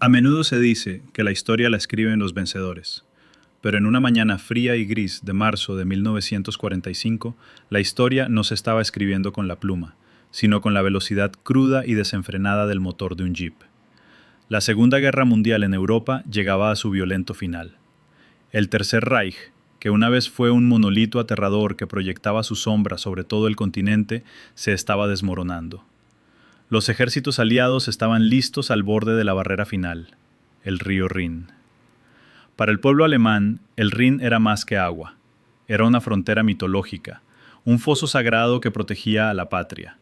A menudo se dice que la historia la escriben los vencedores, pero en una mañana fría y gris de marzo de 1945, la historia no se estaba escribiendo con la pluma, sino con la velocidad cruda y desenfrenada del motor de un jeep. La Segunda Guerra Mundial en Europa llegaba a su violento final. El Tercer Reich, que una vez fue un monolito aterrador que proyectaba su sombra sobre todo el continente, se estaba desmoronando. Los ejércitos aliados estaban listos al borde de la barrera final, el río Rin. Para el pueblo alemán, el Rin era más que agua. Era una frontera mitológica, un foso sagrado que protegía a la patria.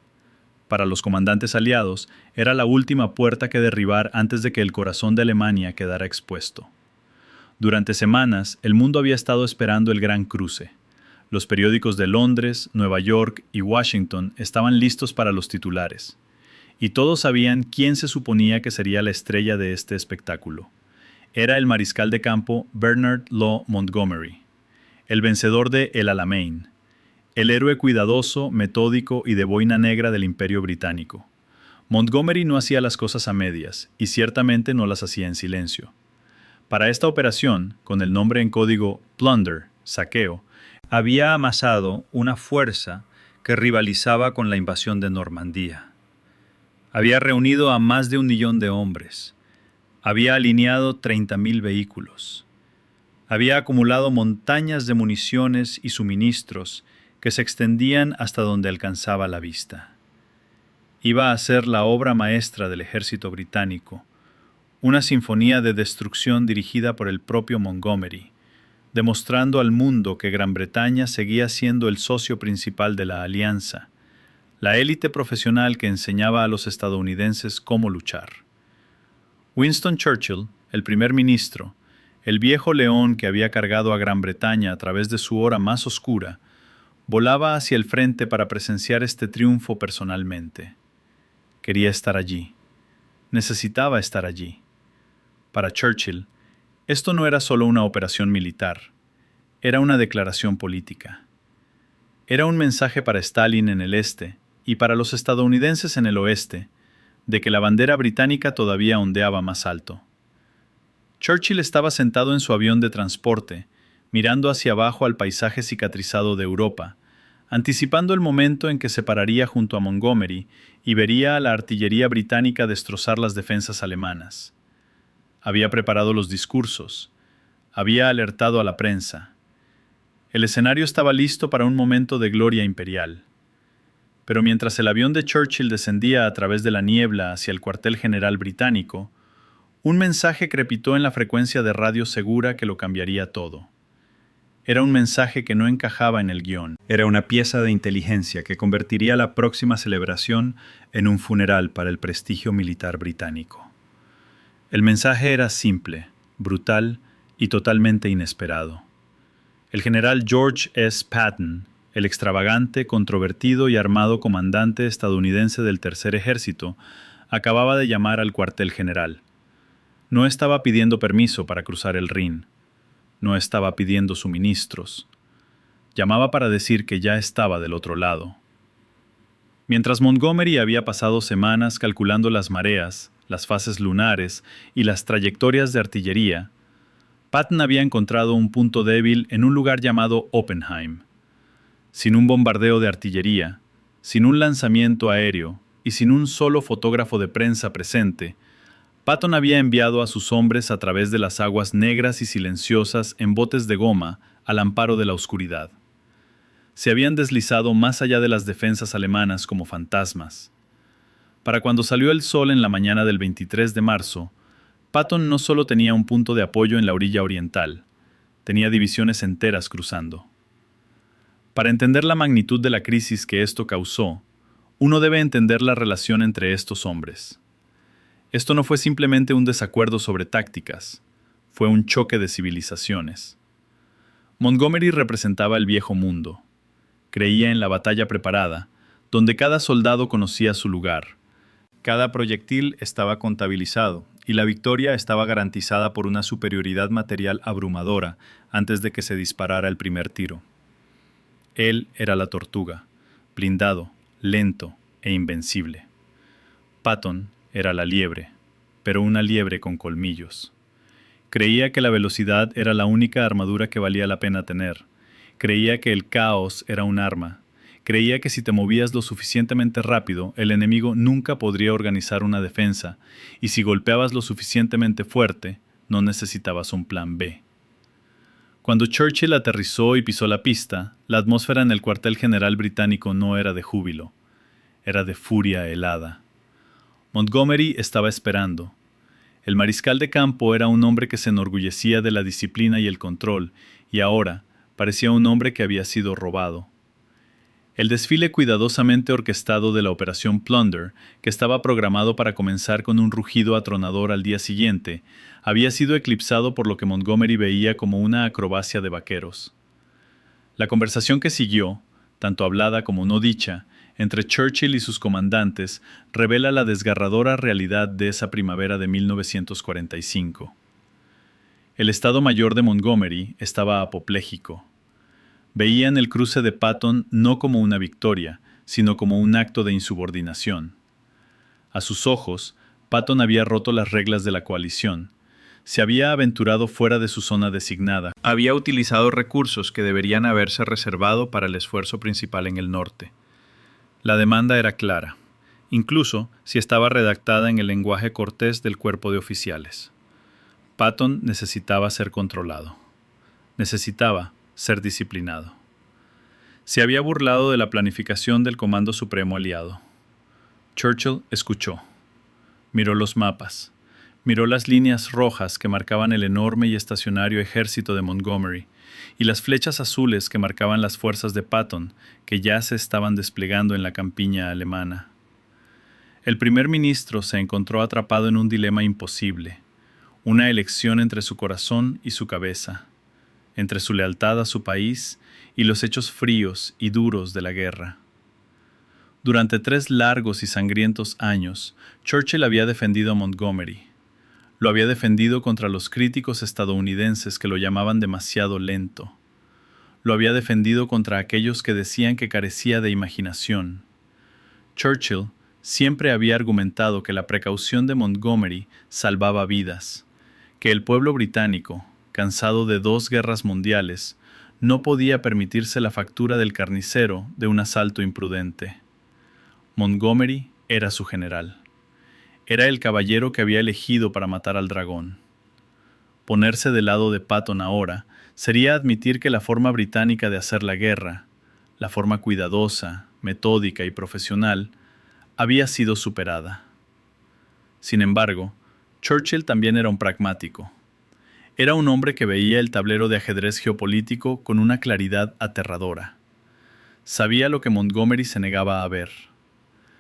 Para los comandantes aliados, era la última puerta que derribar antes de que el corazón de Alemania quedara expuesto. Durante semanas, el mundo había estado esperando el gran cruce. Los periódicos de Londres, Nueva York y Washington estaban listos para los titulares. Y todos sabían quién se suponía que sería la estrella de este espectáculo. Era el mariscal de campo Bernard Law Montgomery, el vencedor de El Alamein, el héroe cuidadoso, metódico y de boina negra del Imperio Británico. Montgomery no hacía las cosas a medias, y ciertamente no las hacía en silencio. Para esta operación, con el nombre en código Plunder, saqueo, había amasado una fuerza que rivalizaba con la invasión de Normandía. Había reunido a más de 1 millón de hombres. Había alineado 30.000 vehículos. Había acumulado montañas de municiones y suministros que se extendían hasta donde alcanzaba la vista. Iba a ser la obra maestra del ejército británico, una sinfonía de destrucción dirigida por el propio Montgomery, demostrando al mundo que Gran Bretaña seguía siendo el socio principal de la alianza, la élite profesional que enseñaba a los estadounidenses cómo luchar. Winston Churchill, el primer ministro, el viejo león que había cargado a Gran Bretaña a través de su hora más oscura, volaba hacia el frente para presenciar este triunfo personalmente. Quería estar allí. Necesitaba estar allí. Para Churchill, esto no era solo una operación militar, era una declaración política. Era un mensaje para Stalin en el este y para los estadounidenses en el oeste, de que la bandera británica todavía ondeaba más alto. Churchill estaba sentado en su avión de transporte, mirando hacia abajo al paisaje cicatrizado de Europa, anticipando el momento en que se pararía junto a Montgomery y vería a la artillería británica destrozar las defensas alemanas. Había preparado los discursos, había alertado a la prensa. El escenario estaba listo para un momento de gloria imperial. Pero mientras el avión de Churchill descendía a través de la niebla hacia el cuartel general británico, un mensaje crepitó en la frecuencia de radio segura que lo cambiaría todo. Era un mensaje que no encajaba en el guión. Era una pieza de inteligencia que convertiría la próxima celebración en un funeral para el prestigio militar británico. El mensaje era simple, brutal y totalmente inesperado. El general George S. Patton, el extravagante, controvertido y armado comandante estadounidense del Tercer Ejército, acababa de llamar al cuartel general. No estaba pidiendo permiso para cruzar el Rin. No estaba pidiendo suministros. Llamaba para decir que ya estaba del otro lado. Mientras Montgomery había pasado semanas calculando las mareas, las fases lunares y las trayectorias de artillería, Patton había encontrado un punto débil en un lugar llamado Oppenheim. Sin un bombardeo de artillería, sin un lanzamiento aéreo y sin un solo fotógrafo de prensa presente, Patton había enviado a sus hombres a través de las aguas negras y silenciosas en botes de goma al amparo de la oscuridad. Se habían deslizado más allá de las defensas alemanas como fantasmas. Para cuando salió el sol en la mañana del 23 de marzo, Patton no solo tenía un punto de apoyo en la orilla oriental, tenía divisiones enteras cruzando. Para entender la magnitud de la crisis que esto causó, uno debe entender la relación entre estos hombres. Esto no fue simplemente un desacuerdo sobre tácticas, fue un choque de civilizaciones. Montgomery representaba el viejo mundo. Creía en la batalla preparada, donde cada soldado conocía su lugar. Cada proyectil estaba contabilizado y la victoria estaba garantizada por una superioridad material abrumadora antes de que se disparara el primer tiro. Él era la tortuga, blindado, lento e invencible. Patton era la liebre, pero una liebre con colmillos. Creía que la velocidad era la única armadura que valía la pena tener. Creía que el caos era un arma. Creía que si te movías lo suficientemente rápido, el enemigo nunca podría organizar una defensa, y si golpeabas lo suficientemente fuerte, no necesitabas un plan B. Cuando Churchill aterrizó y pisó la pista, la atmósfera en el cuartel general británico no era de júbilo, era de furia helada. Montgomery estaba esperando. El mariscal de campo era un hombre que se enorgullecía de la disciplina y el control, y ahora parecía un hombre que había sido robado. El desfile cuidadosamente orquestado de la Operación Plunder, que estaba programado para comenzar con un rugido atronador al día siguiente, había sido eclipsado por lo que Montgomery veía como una acrobacia de vaqueros. La conversación que siguió, tanto hablada como no dicha, entre Churchill y sus comandantes, revela la desgarradora realidad de esa primavera de 1945. El Estado Mayor de Montgomery estaba apopléjico. Veían el cruce de Patton no como una victoria, sino como un acto de insubordinación. A sus ojos, Patton había roto las reglas de la coalición. Se había aventurado fuera de su zona designada. Había utilizado recursos que deberían haberse reservado para el esfuerzo principal en el norte. La demanda era clara, incluso si estaba redactada en el lenguaje cortés del cuerpo de oficiales. Patton necesitaba ser controlado. Necesitaba ser disciplinado. Se había burlado de la planificación del Comando Supremo Aliado. Churchill escuchó. Miró los mapas. Miró las líneas rojas que marcaban el enorme y estacionario ejército de Montgomery y las flechas azules que marcaban las fuerzas de Patton que ya se estaban desplegando en la campiña alemana. El primer ministro se encontró atrapado en un dilema imposible, una elección entre su corazón y su cabeza, entre su lealtad a su país y los hechos fríos y duros de la guerra. Durante 3 largos y sangrientos años, Churchill había defendido a Montgomery. Lo había defendido contra los críticos estadounidenses que lo llamaban demasiado lento. Lo había defendido contra aquellos que decían que carecía de imaginación. Churchill siempre había argumentado que la precaución de Montgomery salvaba vidas, que el pueblo británico, cansado de 2 guerras mundiales, no podía permitirse la factura del carnicero de un asalto imprudente. Montgomery era su general. Era el caballero que había elegido para matar al dragón. Ponerse del lado de Patton ahora sería admitir que la forma británica de hacer la guerra, la forma cuidadosa, metódica y profesional, había sido superada. Sin embargo, Churchill también era un pragmático. Era un hombre que veía el tablero de ajedrez geopolítico con una claridad aterradora. Sabía lo que Montgomery se negaba a ver.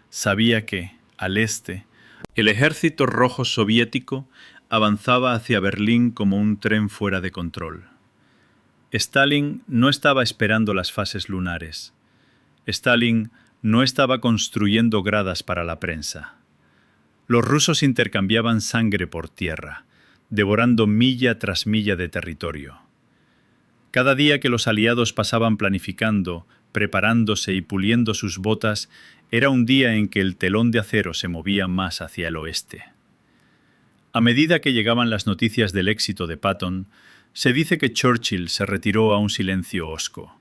Sabía que, al este, el ejército rojo soviético avanzaba hacia Berlín como un tren fuera de control. Stalin no estaba esperando las fases lunares. Stalin no estaba construyendo gradas para la prensa. Los rusos intercambiaban sangre por tierra, devorando milla tras milla de territorio. Cada día que los aliados pasaban planificando, preparándose y puliendo sus botas, era un día en que el telón de acero se movía más hacia el oeste. A medida que llegaban las noticias del éxito de Patton, se dice que Churchill se retiró a un silencio hosco.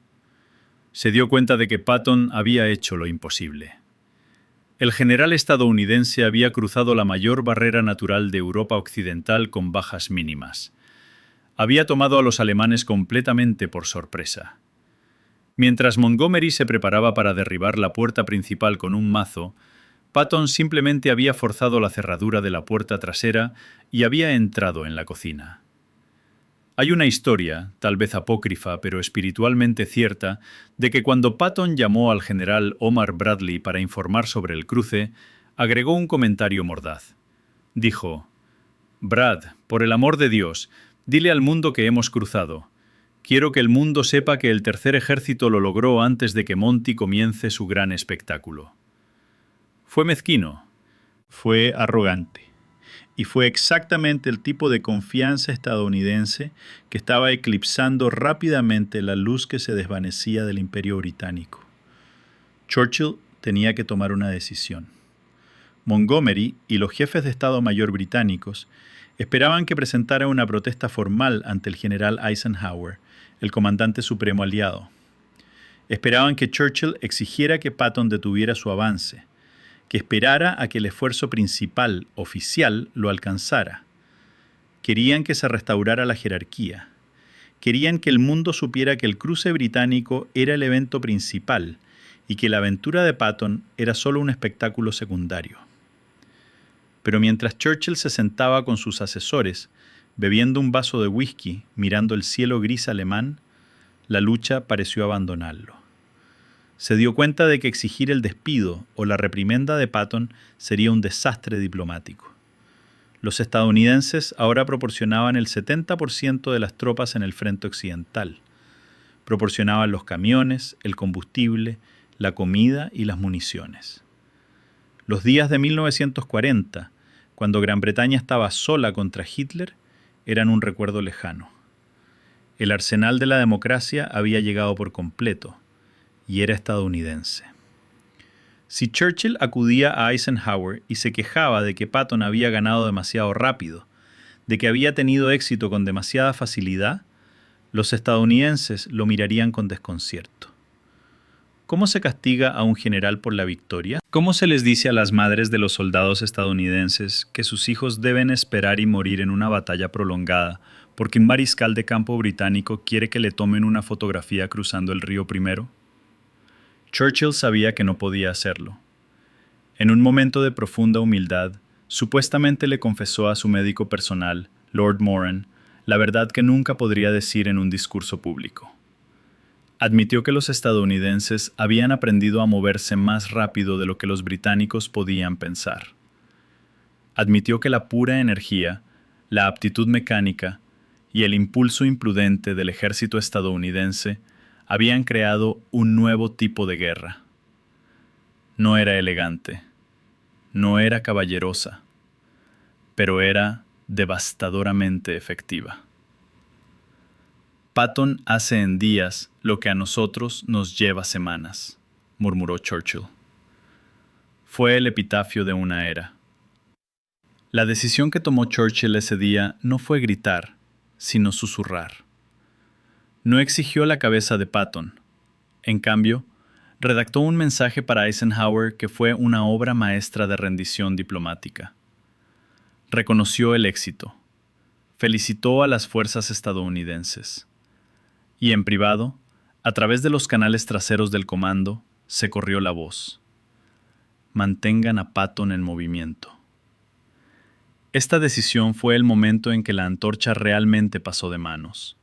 Se dio cuenta de que Patton había hecho lo imposible. El general estadounidense había cruzado la mayor barrera natural de Europa occidental con bajas mínimas. Había tomado a los alemanes completamente por sorpresa. Mientras Montgomery se preparaba para derribar la puerta principal con un mazo, Patton simplemente había forzado la cerradura de la puerta trasera y había entrado en la cocina. Hay una historia, tal vez apócrifa pero espiritualmente cierta, de que cuando Patton llamó al general Omar Bradley para informar sobre el cruce, agregó un comentario mordaz. Dijo: «Brad, por el amor de Dios, dile al mundo que hemos cruzado. Quiero que el mundo sepa que el tercer ejército lo logró antes de que Monty comience su gran espectáculo». Fue mezquino, fue arrogante, y fue exactamente el tipo de confianza estadounidense que estaba eclipsando rápidamente la luz que se desvanecía del Imperio Británico. Churchill tenía que tomar una decisión. Montgomery y los jefes de Estado Mayor británicos esperaban que presentara una protesta formal ante el general Eisenhower, el comandante supremo aliado. Esperaban que Churchill exigiera que Patton detuviera su avance, que esperara a que el esfuerzo principal, oficial, lo alcanzara. Querían que se restaurara la jerarquía. Querían que el mundo supiera que el cruce británico era el evento principal y que la aventura de Patton era solo un espectáculo secundario. Pero mientras Churchill se sentaba con sus asesores, bebiendo un vaso de whisky, mirando el cielo gris alemán, la lucha pareció abandonarlo. Se dio cuenta de que exigir el despido o la reprimenda de Patton sería un desastre diplomático. Los estadounidenses ahora proporcionaban el 70% de las tropas en el frente occidental. Proporcionaban los camiones, el combustible, la comida y las municiones. Los días de 1940, cuando Gran Bretaña estaba sola contra Hitler, eran un recuerdo lejano. El arsenal de la democracia había llegado por completo y era estadounidense. Si Churchill acudía a Eisenhower y se quejaba de que Patton había ganado demasiado rápido, de que había tenido éxito con demasiada facilidad, los estadounidenses lo mirarían con desconcierto. ¿Cómo se castiga a un general por la victoria? ¿Cómo se les dice a las madres de los soldados estadounidenses que sus hijos deben esperar y morir en una batalla prolongada porque un mariscal de campo británico quiere que le tomen una fotografía cruzando el río primero? Churchill sabía que no podía hacerlo. En un momento de profunda humildad, supuestamente le confesó a su médico personal, Lord Moran, la verdad que nunca podría decir en un discurso público. Admitió que los estadounidenses habían aprendido a moverse más rápido de lo que los británicos podían pensar. Admitió que la pura energía, la aptitud mecánica y el impulso imprudente del ejército estadounidense habían creado un nuevo tipo de guerra. No era elegante, no era caballerosa, pero era devastadoramente efectiva. Patton hace en días lo que a nosotros nos lleva semanas, murmuró Churchill. Fue el epitafio de una era. La decisión que tomó Churchill ese día no fue gritar, sino susurrar. No exigió la cabeza de Patton. En cambio, redactó un mensaje para Eisenhower que fue una obra maestra de rendición diplomática. Reconoció el éxito. Felicitó a las fuerzas estadounidenses. Y en privado, a través de los canales traseros del comando, se corrió la voz. Mantengan a Patton en movimiento. Esta decisión fue el momento en que la antorcha realmente pasó de manos.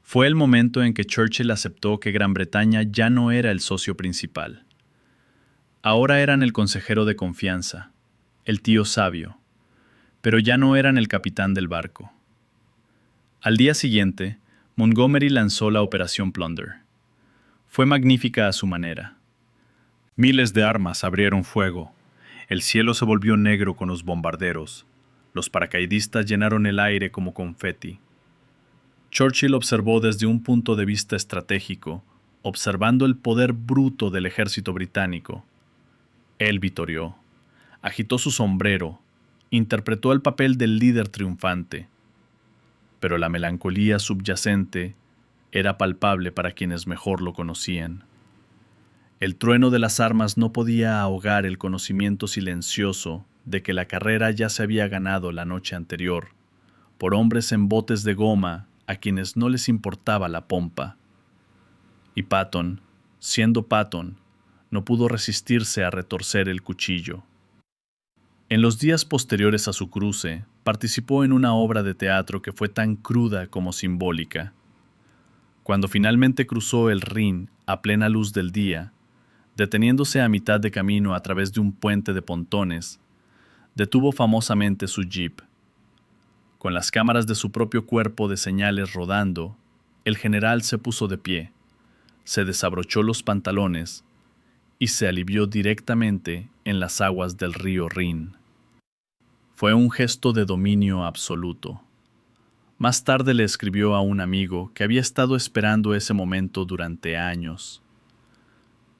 Fue el momento en que Churchill aceptó que Gran Bretaña ya no era el socio principal. Ahora eran el consejero de confianza, el tío sabio, pero ya no eran el capitán del barco. Al día siguiente, Montgomery lanzó la Operación Plunder. Fue magnífica a su manera. Miles de armas abrieron fuego. El cielo se volvió negro con los bombarderos. Los paracaidistas llenaron el aire como confeti. Churchill observó desde un punto de vista estratégico, observando el poder bruto del ejército británico. Él vitoreó, agitó su sombrero, interpretó el papel del líder triunfante. Pero la melancolía subyacente era palpable para quienes mejor lo conocían. El trueno de las armas no podía ahogar el conocimiento silencioso de que la carrera ya se había ganado la noche anterior, por hombres en botes de goma a quienes no les importaba la pompa. Y Patton, siendo Patton, no pudo resistirse a retorcer el cuchillo. En los días posteriores a su cruce, participó en una obra de teatro que fue tan cruda como simbólica. Cuando finalmente cruzó el Rin a plena luz del día, deteniéndose a mitad de camino a través de un puente de pontones, detuvo famosamente su jeep. Con las cámaras de su propio cuerpo de señales rodando, el general se puso de pie, se desabrochó los pantalones y se alivió directamente en las aguas del río Rin. Fue un gesto de dominio absoluto. Más tarde le escribió a un amigo que había estado esperando ese momento durante años.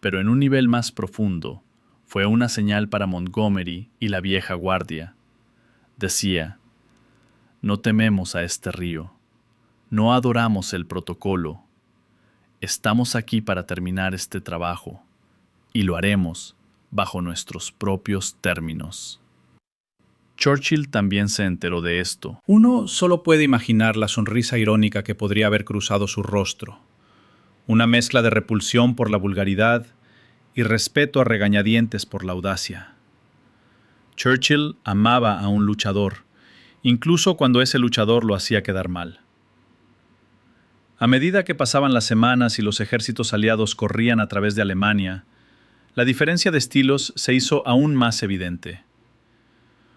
Pero en un nivel más profundo, Fue una señal para Montgomery y la vieja guardia. Decía: no tememos a este río, no adoramos el protocolo. Estamos aquí para terminar este trabajo, y lo haremos bajo nuestros propios términos. Churchill también se enteró de esto. Uno solo puede imaginar la sonrisa irónica que podría haber cruzado su rostro. Una mezcla de repulsión por la vulgaridad y respeto a regañadientes por la audacia. Churchill amaba a un luchador, incluso cuando ese luchador lo hacía quedar mal. A medida que pasaban las semanas y los ejércitos aliados corrían a través de Alemania, la diferencia de estilos se hizo aún más evidente.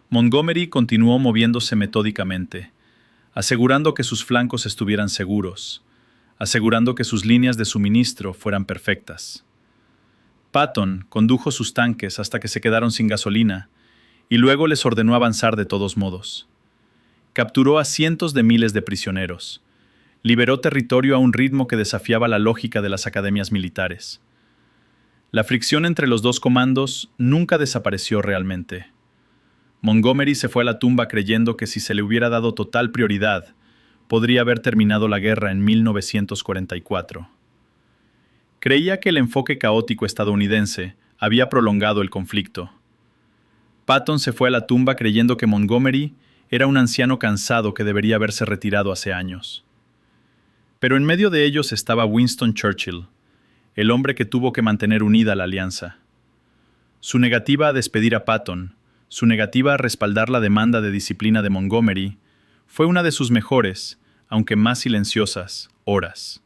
Montgomery continuó moviéndose metódicamente, asegurando que sus flancos estuvieran seguros, asegurando que sus líneas de suministro fueran perfectas. Patton condujo sus tanques hasta que se quedaron sin gasolina y luego les ordenó avanzar de todos modos. Capturó a cientos de miles de prisioneros. Liberó territorio a un ritmo que desafiaba la lógica de las academias militares. La fricción entre los dos comandos nunca desapareció realmente. Montgomery se fue a la tumba creyendo que si se le hubiera dado total prioridad, podría haber terminado la guerra en 1944. Creía que el enfoque caótico estadounidense había prolongado el conflicto. Patton se fue a la tumba creyendo que Montgomery era un anciano cansado que debería haberse retirado hace años. Pero en medio de ellos estaba Winston Churchill, el hombre que tuvo que mantener unida la alianza. Su negativa a despedir a Patton, su negativa a respaldar la demanda de disciplina de Montgomery, fue una de sus mejores, aunque más silenciosas, horas.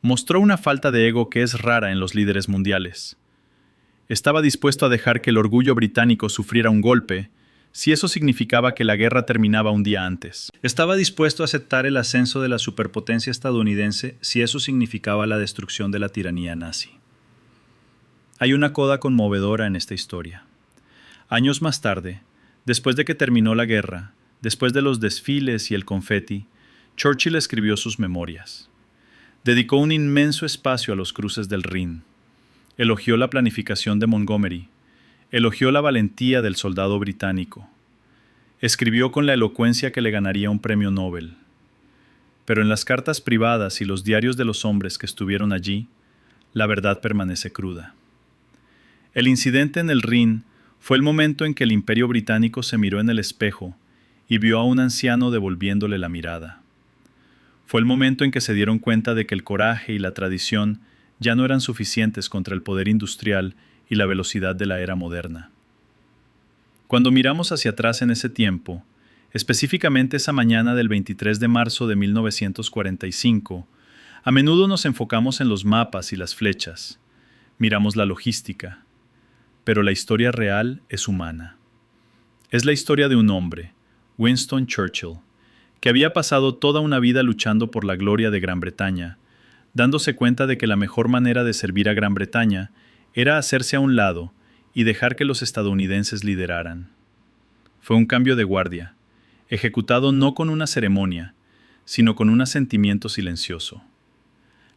Mostró una falta de ego que es rara en los líderes mundiales. Estaba dispuesto a dejar que el orgullo británico sufriera un golpe, si eso significaba que la guerra terminaba un día antes. Estaba dispuesto a aceptar el ascenso de la superpotencia estadounidense si eso significaba la destrucción de la tiranía nazi. Hay una coda conmovedora en esta historia. Años más tarde, después de que terminó la guerra, después de los desfiles y el confeti, Churchill escribió sus memorias. Dedicó un inmenso espacio a los cruces del Rin. Elogió la planificación de Montgomery. Elogió la valentía del soldado británico. Escribió con la elocuencia que le ganaría un premio Nobel. Pero en las cartas privadas y los diarios de los hombres que estuvieron allí, la verdad permanece cruda. El incidente en el Rin fue el momento en que el Imperio Británico se miró en el espejo y vio a un anciano devolviéndole la mirada. Fue el momento en que se dieron cuenta de que el coraje y la tradición ya no eran suficientes contra el poder industrial y la velocidad de la era moderna. Cuando miramos hacia atrás en ese tiempo, específicamente esa mañana del 23 de marzo de 1945, a menudo nos enfocamos en los mapas y las flechas, miramos la logística, pero la historia real es humana. Es la historia de un hombre, Winston Churchill, que había pasado toda una vida luchando por la gloria de Gran Bretaña, dándose cuenta de que la mejor manera de servir a Gran Bretaña era hacerse a un lado y dejar que los estadounidenses lideraran. Fue un cambio de guardia, ejecutado no con una ceremonia, sino con un asentimiento silencioso.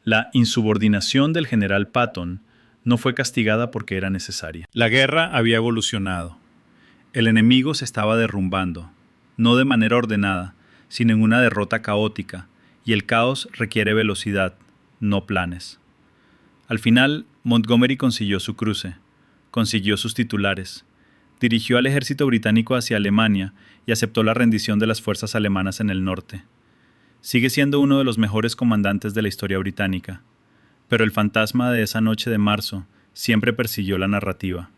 La insubordinación del general Patton no fue castigada porque era necesaria. La guerra había evolucionado. El enemigo se estaba derrumbando, no de manera ordenada, sino en una derrota caótica, y el caos requiere velocidad, no planes. Al final, Montgomery consiguió su cruce, consiguió sus titulares, dirigió al ejército británico hacia Alemania y aceptó la rendición de las fuerzas alemanas en el norte. Sigue siendo uno de los mejores comandantes de la historia británica, pero el fantasma de esa noche de marzo siempre persiguió la narrativa.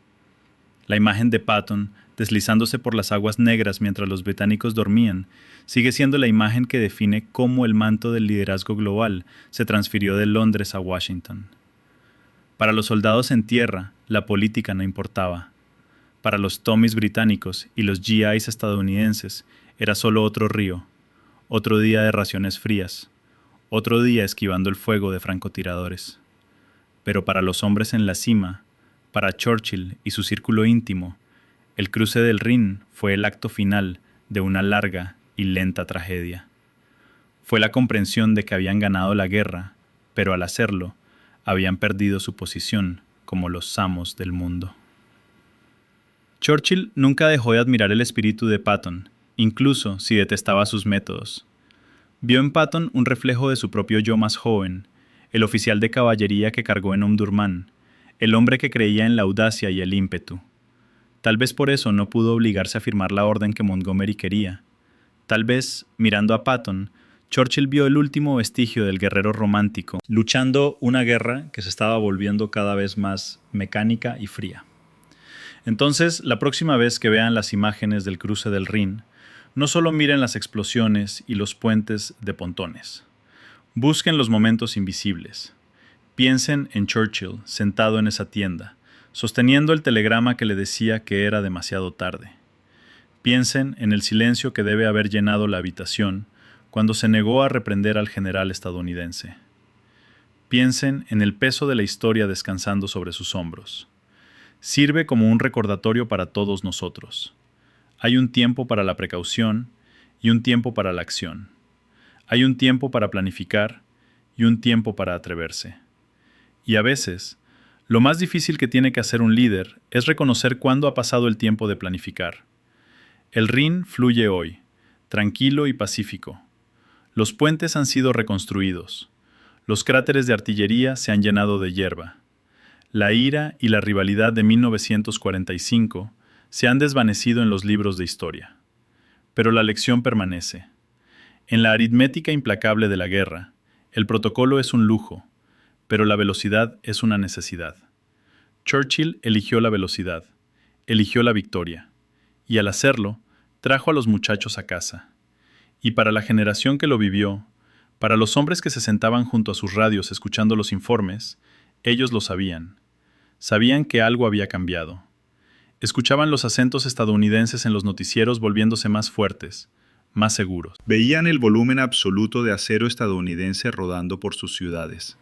La imagen de Patton, deslizándose por las aguas negras mientras los británicos dormían, sigue siendo la imagen que define cómo el manto del liderazgo global se transfirió de Londres a Washington. Para los soldados en tierra, la política no importaba. Para los Tommies británicos y los GIs estadounidenses, era solo otro río, otro día de raciones frías, otro día esquivando el fuego de francotiradores. Pero para los hombres en la cima, para Churchill y su círculo íntimo, el cruce del Rin fue el acto final de una larga y lenta tragedia. Fue la comprensión de que habían ganado la guerra, pero al hacerlo, habían perdido su posición como los amos del mundo. Churchill nunca dejó de admirar el espíritu de Patton, incluso si detestaba sus métodos. Vio en Patton un reflejo de su propio yo más joven, el oficial de caballería que cargó en Omdurmán, el hombre que creía en la audacia y el ímpetu. Tal vez por eso no pudo obligarse a firmar la orden que Montgomery quería. Tal vez, mirando a Patton, Churchill vio el último vestigio del guerrero romántico, luchando una guerra que se estaba volviendo cada vez más mecánica y fría. Entonces, la próxima vez que vean las imágenes del cruce del Rin, no solo miren las explosiones y los puentes de pontones. Busquen los momentos invisibles. Piensen en Churchill sentado en esa tienda, sosteniendo el telegrama que le decía que era demasiado tarde. Piensen en el silencio que debe haber llenado la habitación cuando se negó a reprender al general estadounidense. Piensen en el peso de la historia descansando sobre sus hombros. Sirve como un recordatorio para todos nosotros. Hay un tiempo para la precaución y un tiempo para la acción. Hay un tiempo para planificar y un tiempo para atreverse. Y a veces, lo más difícil que tiene que hacer un líder es reconocer cuándo ha pasado el tiempo de planificar. El Rin fluye hoy, tranquilo y pacífico. Los puentes han sido reconstruidos. Los cráteres de artillería se han llenado de hierba. La ira y la rivalidad de 1945 se han desvanecido en los libros de historia. Pero la lección permanece. En la aritmética implacable de la guerra, el protocolo es un lujo, pero la velocidad es una necesidad. Churchill eligió la velocidad, eligió la victoria, y al hacerlo, trajo a los muchachos a casa. Y para la generación que lo vivió, para los hombres que se sentaban junto a sus radios escuchando los informes, ellos lo sabían. Sabían que algo había cambiado. Escuchaban los acentos estadounidenses en los noticieros volviéndose más fuertes, más seguros. Veían el volumen absoluto de acero estadounidense rodando por sus ciudades.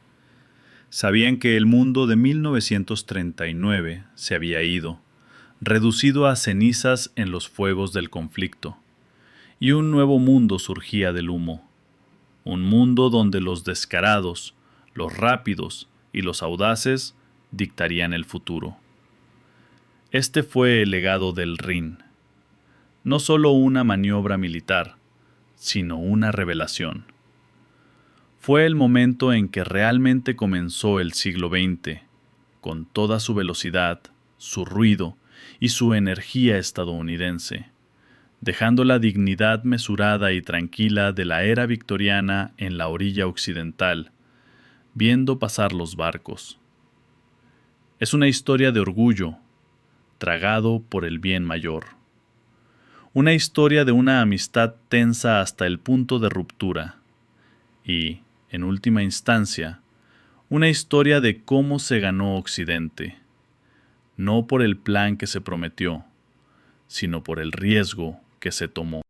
Sabían que el mundo de 1939 se había ido, reducido a cenizas en los fuegos del conflicto, y un nuevo mundo surgía del humo. Un mundo donde los descarados, los rápidos y los audaces dictarían el futuro. Este fue el legado del Rin. No solo una maniobra militar, sino una revelación. Fue el momento en que realmente comenzó el siglo XX, con toda su velocidad, su ruido y su energía estadounidense, dejando la dignidad mesurada y tranquila de la era victoriana en la orilla occidental, viendo pasar los barcos. Es una historia de orgullo, tragado por el bien mayor. Una historia de una amistad tensa hasta el punto de ruptura. Y, en última instancia, una historia de cómo se ganó Occidente. No por el plan que se prometió, sino por el riesgo que se tomó.